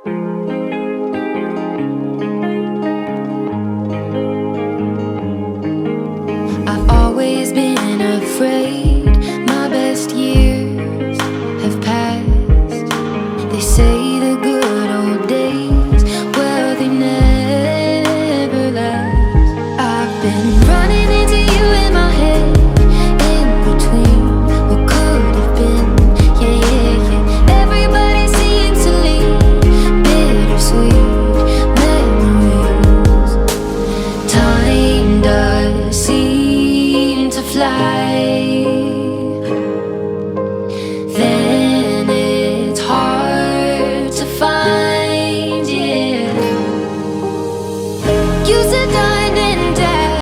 I've always been afraid my best years have passed. They say the good old days, well, they never last. I've been running into you in my head, in between what could have been. Yeah, yeah, yeah. Everybody seems to leave bittersweet memories. Time does seem to fly.